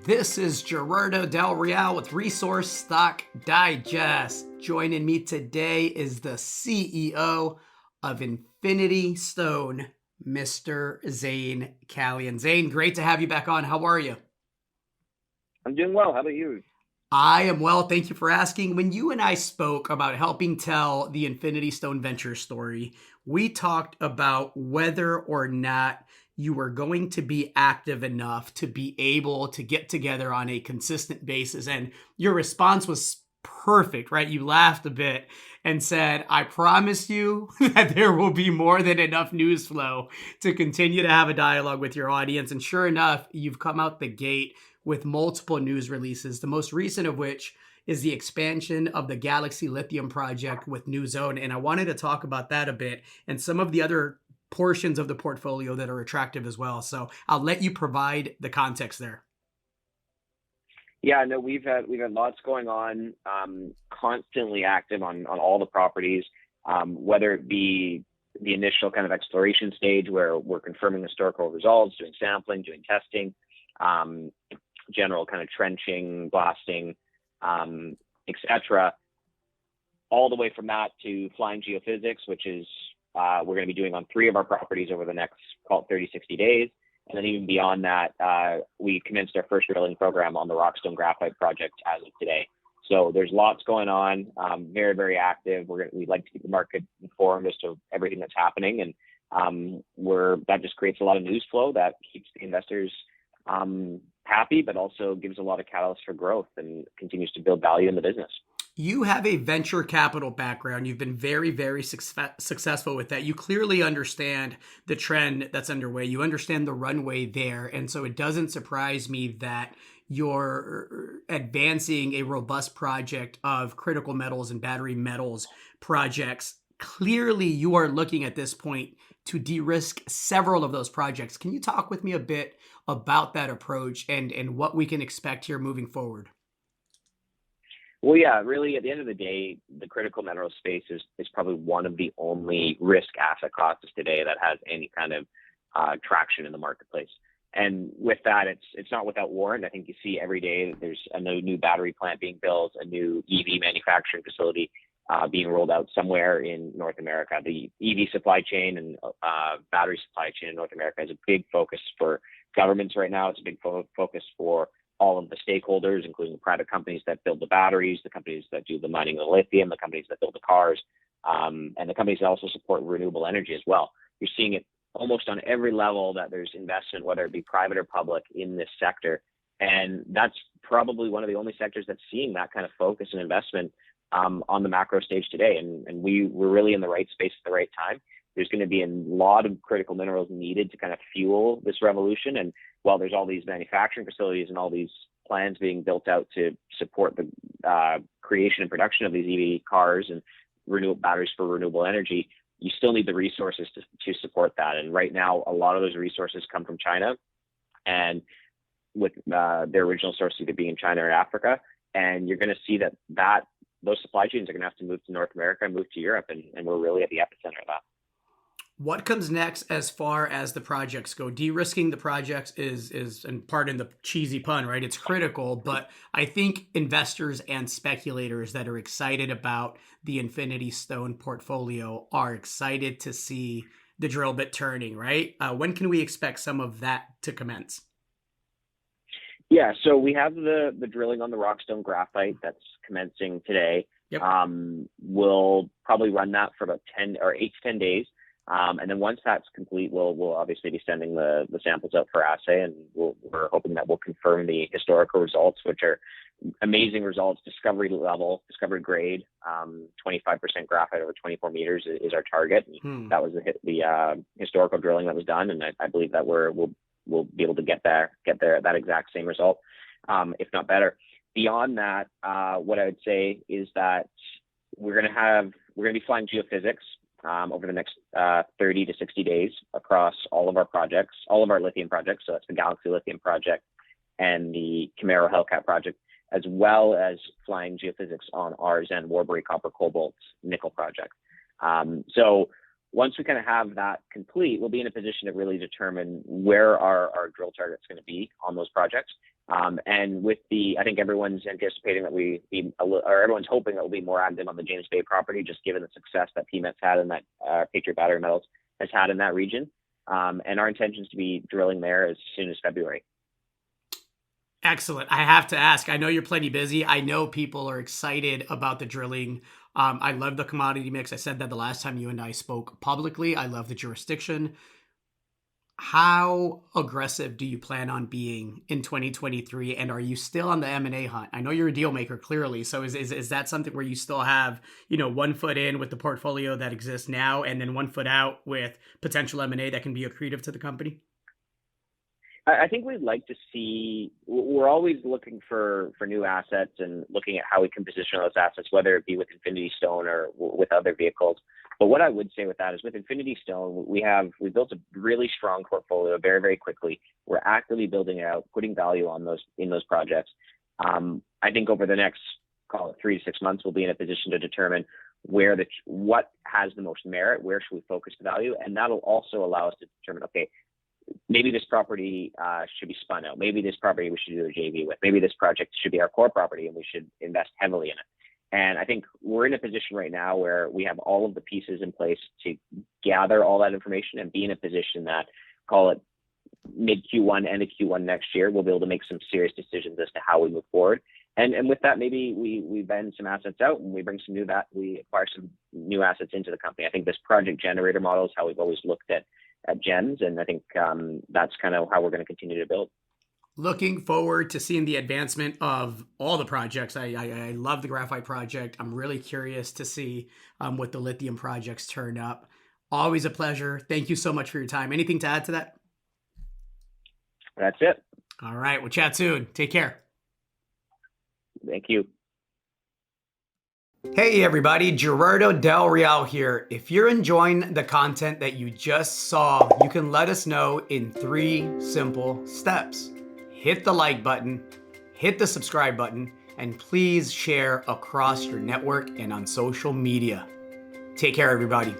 This is Gerardo Del Real with Resource Stock Digest. Joining me today is the CEO of Infinity Stone, Mr. Zayn Kalyan. Zayn, great to have you back on. How are you? I'm doing well. How about you? I am well. Thank you for asking. When you and I spoke about helping tell the Infinity Stone Venture story, we talked about whether or not you were going to be active enough to be able to get together on a consistent basis. And your response was perfect, right? You laughed a bit and said, I promise you that there will be more than enough news flow to continue to have a dialogue with your audience. And sure enough, you've come out the gate with multiple news releases, the most recent of which is the expansion of the Galaxy Lithium project with New Zone. And I wanted to talk about that a bit and some of the other portions of the portfolio that are attractive as well. So I'll let you provide the context there. Yeah, no, we've had lots going on, constantly active on all the properties, whether it be the initial kind of exploration stage where we're confirming historical results, doing sampling, doing testing, um, general kind of trenching, blasting, etc. All the way from that to flying geophysics, which is we're going to be doing on three of our properties over the next, call it 30, 60 days. And then even beyond that, we commenced our first drilling program on the Rockstone Graphite project as of today. So there's lots going on, very, very active. We'd like to keep the market informed as to everything that's happening. And that just creates a lot of news flow that keeps the investors happy, but also gives a lot of catalyst for growth and continues to build value in the business. You have a venture capital background. You've been very, very successful with that. You clearly understand the trend that's underway. You understand the runway there. And so it doesn't surprise me that you're advancing a robust project of critical metals and battery metals projects. Clearly, you are looking at this point to de risk several of those projects. Can you talk with me a bit about that approach and what we can expect here moving forward? Well, yeah, really, at the end of the day, the critical mineral space is probably one of the only risk asset classes today that has any kind of traction in the marketplace. And with that, it's not without warrant. I think you see every day that there's a new battery plant being built, a new EV manufacturing facility being rolled out somewhere in North America. The EV supply chain and battery supply chain in North America is a big focus for governments right now. It's a big focus for all of the stakeholders, including the private companies that build the batteries, the companies that do the mining of the lithium, the companies that build the cars, and the companies that also support renewable energy as well. You're seeing it almost on every level that there's investment, whether it be private or public, in this sector. And that's probably one of the only sectors that's seeing that kind of focus and investment on the macro stage today. And we're really in the right space at the right time. There's going to be a lot of critical minerals needed to kind of fuel this revolution. And while there's all these manufacturing facilities and all these plans being built out to support the creation and production of these EV cars and renewable batteries for renewable energy, you still need the resources to support that. And right now, a lot of those resources come from China, and with their original source either being in China or Africa. And you're going to see that those supply chains are going to have to move to North America and move to Europe, and we're really at the epicenter of that. What comes next as far as the projects go? De-risking the projects is, and pardon the cheesy pun, right? It's critical, but I think investors and speculators that are excited about the Infinity Stone portfolio are excited to see the drill bit turning, right? When can we expect some of that to commence? Yeah, so we have the drilling on the Rockstone Graphite that's commencing today. Yep. We'll probably run that for about 8 to 10 days. And then once that's complete, we'll obviously be sending the samples out for assay, and we're hoping that we'll confirm the historical results, which are amazing results, discovery level, discovery grade, 25% graphite over 24 meters is our target. And that was the historical drilling that was done, and I believe that we'll be able to get there that exact same result, if not better. Beyond that, what I would say is that we're going to be flying geophysics over the next 30 to 60 days across all of our projects, all of our lithium projects. So that's the Galaxy Lithium project and the Camaro Hellcat project, as well as flying geophysics on our Zen Warbury Copper Cobalt Nickel project. So Once we kind of have that complete, we'll be in a position to really determine where our drill target's going to be on those projects. And with I think everyone's anticipating that everyone's hoping that we'll be more active on the James Bay property, just given the success that PMET's had and that Patriot Battery Metals has had in that region. And our intention is to be drilling there as soon as February. Excellent. I have to ask, I know you're plenty busy. I know people are excited about the drilling. I love the commodity mix. I said that the last time you and I spoke publicly. I love the jurisdiction. How aggressive do you plan on being in 2023? And are you still on the M&A hunt? I know you're a deal maker, clearly. So is that something where you still have, 1 foot in with the portfolio that exists now and then 1 foot out with potential M&A that can be accretive to the company? I think we'd like to see, we're always looking for new assets and looking at how we can position those assets, whether it be with Infinity Stone or with other vehicles. But what I would say with that is with Infinity Stone, we built a really strong portfolio very, very quickly. We're actively building it out, putting value in those projects. I think over the next, call it 3 to 6 months, we'll be in a position to determine what has the most merit, where should we focus the value, and that'll also allow us to determine, okay, maybe this property should be spun out. Maybe this property we should do a JV with. Maybe this project should be our core property and we should invest heavily in it. And I think we're in a position right now where we have all of the pieces in place to gather all that information and be in a position that, call it mid Q1, end of Q1 next year, we'll be able to make some serious decisions as to how we move forward. And with that, maybe we vend some assets out and we acquire some new assets into the company. I think this project generator model is how we've always looked at gems. And I think that's kind of how we're going to continue to build. Looking forward to seeing the advancement of all the projects. I love the graphite project. I'm really curious to see what the lithium projects turn up. Always a pleasure. Thank you so much for your time. Anything to add to that? That's it. All right. We'll chat soon. Take care. Thank you. Hey everybody, Gerardo Del Real here. If you're enjoying the content that you just saw, you can let us know in 3 simple steps. Hit the like button, hit the subscribe button, and please share across your network and on social media. Take care, everybody.